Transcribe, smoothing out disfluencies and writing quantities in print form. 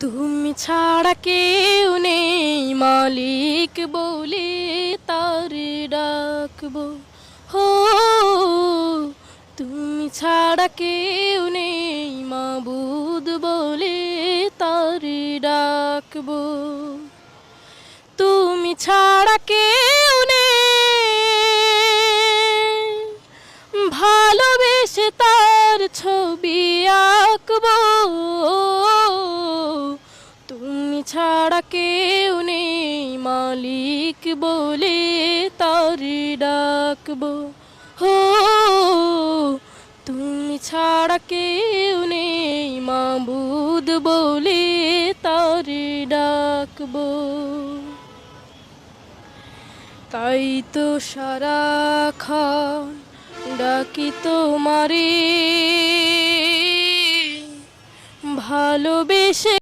তুমি ছাড়া কেউ নেই মালিক বলে তার ডাকবো। হো, তুমি ছাড়া কেউ নেই মাবুদ বলে তার ডাকবো। তুমি ছাড়া কেউ নেই ভালোবেসে তার ছবি আঁকবো। তুমি ছাড়া কেউ নেই মালিক বলে তার ডাকবো। হো, তুমি ছাড়া কেউ নেই মাবুদ বলে তার ডাকবো। তাই তো সারাক্ষণ ডাকি তোমারে ভালোবেসে।